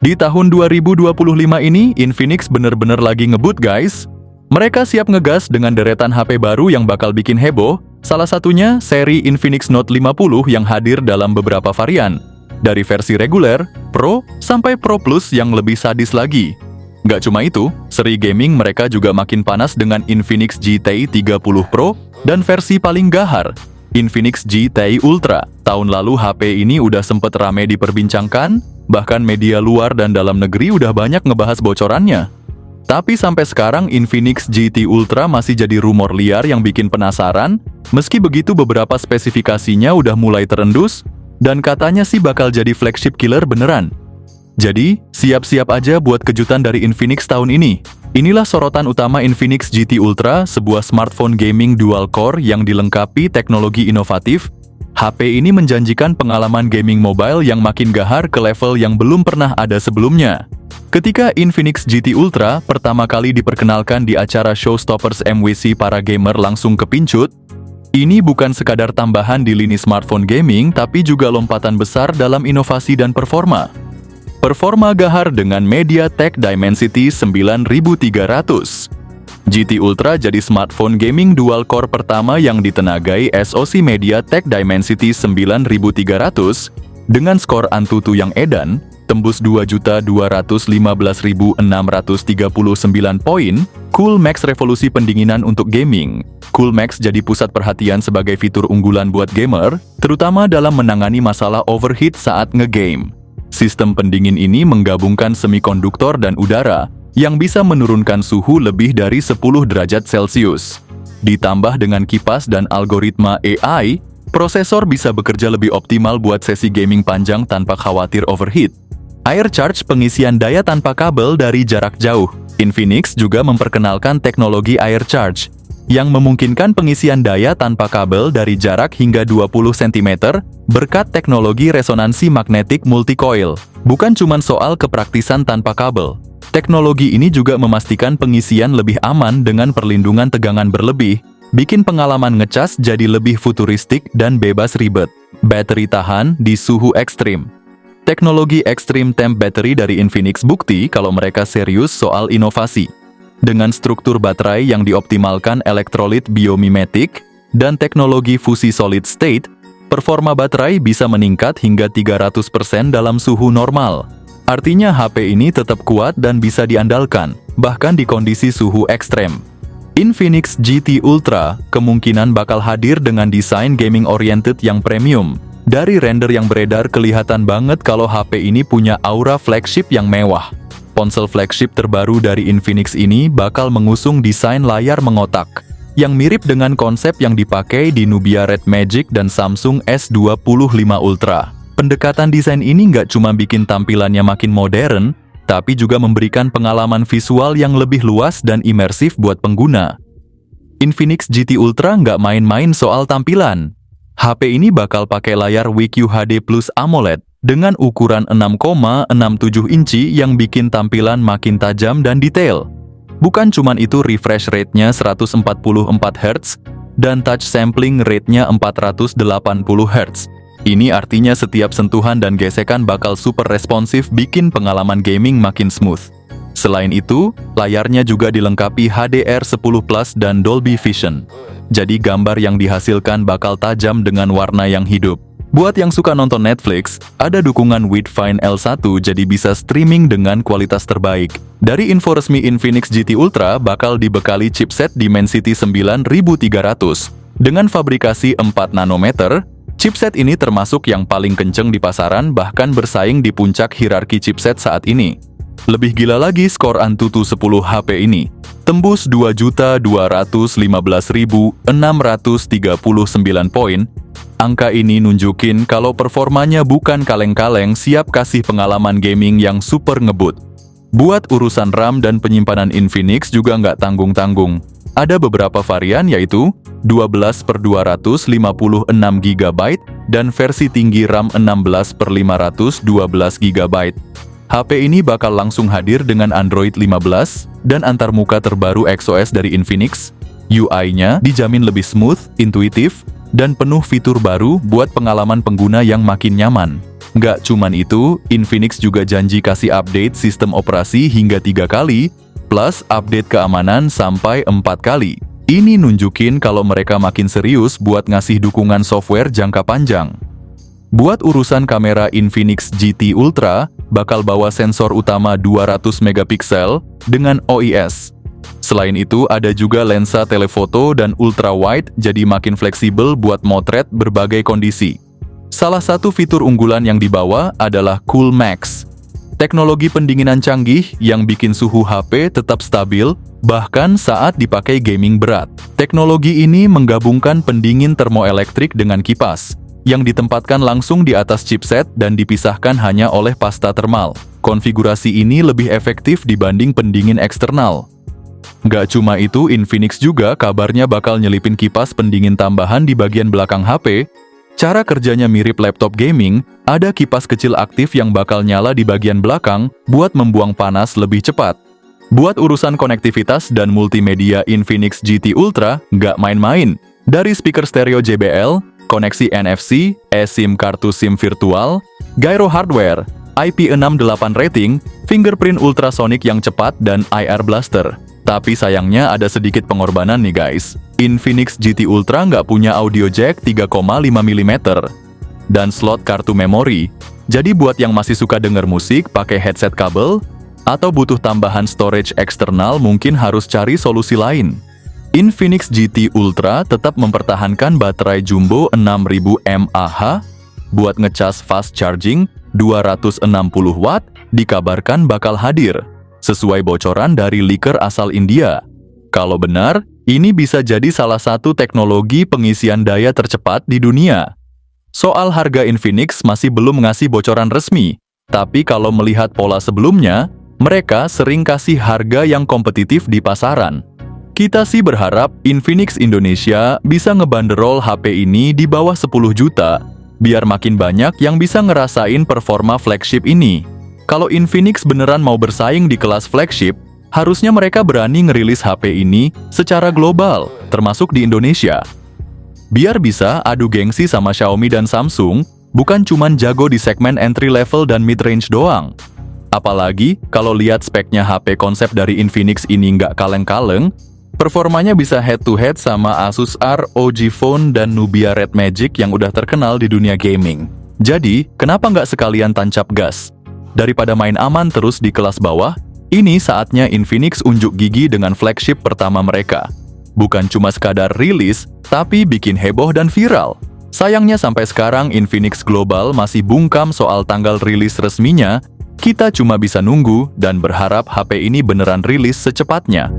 Di tahun 2025 ini, Infinix bener-bener lagi ngebut guys. Mereka siap ngegas dengan deretan HP baru yang bakal bikin heboh, salah satunya seri Infinix Note 50 yang hadir dalam beberapa varian. Dari versi reguler, Pro, sampai Pro Plus yang lebih sadis lagi. Nggak cuma itu, seri gaming mereka juga makin panas dengan Infinix GTI 30 Pro dan versi paling gahar, Infinix GTI Ultra. Tahun lalu HP ini udah sempet rame diperbincangkan, bahkan media luar dan dalam negeri udah banyak ngebahas bocorannya. Tapi sampai sekarang Infinix GT Ultra masih jadi rumor liar yang bikin penasaran, meski begitu beberapa spesifikasinya udah mulai terendus, dan katanya sih bakal jadi flagship killer beneran. Jadi, siap-siap aja buat kejutan dari Infinix tahun ini. Inilah sorotan utama Infinix GT Ultra, sebuah smartphone gaming dual-core yang dilengkapi teknologi inovatif. HP ini menjanjikan pengalaman gaming mobile yang makin gahar ke level yang belum pernah ada sebelumnya. Ketika Infinix GT Ultra pertama kali diperkenalkan di acara Showstoppers MWC, para gamer langsung kepincut. Ini bukan sekadar tambahan di lini smartphone gaming, tapi juga lompatan besar dalam inovasi dan performa. Performa gahar dengan MediaTek Dimensity 9300. GT Ultra jadi smartphone gaming dual-core pertama yang ditenagai SoC MediaTek Dimensity 9300 dengan skor Antutu yang edan, tembus 2.215.639 poin, Coolmax revolusi pendinginan untuk gaming. Coolmax jadi pusat perhatian sebagai fitur unggulan buat gamer, terutama dalam menangani masalah overheat saat ngegame. Sistem pendingin ini menggabungkan semikonduktor dan udara, yang bisa menurunkan suhu lebih dari 10 derajat Celcius. Ditambah dengan kipas dan algoritma AI, prosesor bisa bekerja lebih optimal buat sesi gaming panjang tanpa khawatir overheat. Air charge pengisian daya tanpa kabel dari jarak jauh. Infinix juga memperkenalkan teknologi air charge, yang memungkinkan pengisian daya tanpa kabel dari jarak hingga 20 cm berkat teknologi resonansi magnetik multi-coil. Bukan cuma soal kepraktisan tanpa kabel. Teknologi ini juga memastikan pengisian lebih aman dengan perlindungan tegangan berlebih, bikin pengalaman ngecas jadi lebih futuristik dan bebas ribet. Bateri tahan di suhu ekstrim. Teknologi Extreme Temp Battery dari Infinix bukti kalau mereka serius soal inovasi. Dengan struktur baterai yang dioptimalkan elektrolit biomimetik dan teknologi fusi solid state, performa baterai bisa meningkat hingga 300% dalam suhu normal. Artinya HP ini tetap kuat dan bisa diandalkan, bahkan di kondisi suhu ekstrem. Infinix GT Ultra kemungkinan bakal hadir dengan desain gaming-oriented yang premium. Dari render yang beredar kelihatan banget kalau HP ini punya aura flagship yang mewah. Ponsel flagship terbaru dari Infinix ini bakal mengusung desain layar mengotak, yang mirip dengan konsep yang dipakai di Nubia Red Magic dan Samsung S25 Ultra. Pendekatan desain ini nggak cuma bikin tampilannya makin modern, tapi juga memberikan pengalaman visual yang lebih luas dan imersif buat pengguna. Infinix GT Ultra nggak main-main soal tampilan. HP ini bakal pakai layar WQHD Plus AMOLED dengan ukuran 6,67 inci yang bikin tampilan makin tajam dan detail. Bukan cuma itu, refresh rate-nya 144 Hz dan touch sampling rate-nya 480 Hz. Ini artinya setiap sentuhan dan gesekan bakal super responsif, bikin pengalaman gaming makin smooth. Selain itu, layarnya juga dilengkapi HDR10 Plus dan Dolby Vision. Jadi gambar yang dihasilkan bakal tajam dengan warna yang hidup. Buat yang suka nonton Netflix, ada dukungan Widevine L1 jadi bisa streaming dengan kualitas terbaik. Dari info resmi, Infinix GT Ultra bakal dibekali chipset Dimensity 9300 dengan fabrikasi 4 nanometer. Chipset ini termasuk yang paling kenceng di pasaran, bahkan bersaing di puncak hierarki chipset saat ini. Lebih gila lagi skor Antutu 10 HP ini. Tembus 2.215.639 poin. Angka ini nunjukin kalau performanya bukan kaleng-kaleng, siap kasih pengalaman gaming yang super ngebut. Buat urusan RAM dan penyimpanan, Infinix juga nggak tanggung-tanggung. Ada beberapa varian yaitu 12/256 GB dan versi tinggi RAM 16/512 GB. HP ini bakal langsung hadir dengan Android 15 dan antarmuka terbaru XOS dari Infinix. UI-nya dijamin lebih smooth, intuitif, dan penuh fitur baru buat pengalaman pengguna yang makin nyaman. Nggak cuman itu, Infinix juga janji kasih update sistem operasi hingga 3 kali, plus update keamanan sampai 4 kali. Ini nunjukin kalau mereka makin serius buat ngasih dukungan software jangka panjang. Buat urusan kamera, Infinix GT Ultra bakal bawa sensor utama 200 megapiksel dengan OIS. Selain itu, ada juga lensa telefoto dan ultra wide, jadi makin fleksibel buat motret berbagai kondisi. Salah satu fitur unggulan yang dibawa adalah CoolMax. Teknologi pendinginan canggih yang bikin suhu HP tetap stabil, bahkan saat dipakai gaming berat. Teknologi ini menggabungkan pendingin termoelektrik dengan kipas, yang ditempatkan langsung di atas chipset dan dipisahkan hanya oleh pasta termal. Konfigurasi ini lebih efektif dibanding pendingin eksternal. Nggak cuma itu, Infinix juga kabarnya bakal nyelipin kipas pendingin tambahan di bagian belakang HP. Cara kerjanya mirip laptop gaming, ada kipas kecil aktif yang bakal nyala di bagian belakang buat membuang panas lebih cepat. Buat urusan konektivitas dan multimedia, Infinix GT Ultra nggak main-main. Dari speaker stereo JBL, koneksi NFC, eSIM kartu SIM virtual, gyro hardware, IP68 rating, fingerprint ultrasonic yang cepat, dan IR blaster. Tapi sayangnya ada sedikit pengorbanan nih guys. Infinix GT Ultra nggak punya audio jack 3,5 mm dan slot kartu memori. Jadi buat yang masih suka denger musik pakai headset kabel, atau butuh tambahan storage eksternal, mungkin harus cari solusi lain. Infinix GT Ultra tetap mempertahankan baterai jumbo 6000 mAh, buat ngecas fast charging 260 watt, dikabarkan bakal hadir. Sesuai bocoran dari leaker asal India. Kalau benar, ini bisa jadi salah satu teknologi pengisian daya tercepat di dunia. Soal harga, Infinix masih belum ngasih bocoran resmi, tapi kalau melihat pola sebelumnya, mereka sering kasih harga yang kompetitif di pasaran. Kita sih berharap Infinix Indonesia bisa ngebanderol HP ini di bawah 10 juta, biar makin banyak yang bisa ngerasain performa flagship ini. Kalau Infinix beneran mau bersaing di kelas flagship, harusnya mereka berani ngerilis HP ini secara global, termasuk di Indonesia. Biar bisa adu gengsi sama Xiaomi dan Samsung, bukan cuman jago di segmen entry level dan mid-range doang. Apalagi kalau lihat speknya HP konsep dari Infinix ini nggak kaleng-kaleng, performanya bisa head-to-head sama Asus ROG Phone dan Nubia Red Magic yang udah terkenal di dunia gaming. Jadi, kenapa nggak sekalian tancap gas? Daripada main aman terus di kelas bawah, ini saatnya Infinix unjuk gigi dengan flagship pertama mereka. Bukan cuma sekadar rilis, tapi bikin heboh dan viral. Sayangnya sampai sekarang Infinix Global masih bungkam soal tanggal rilis resminya. Kita cuma bisa nunggu dan berharap HP ini beneran rilis secepatnya.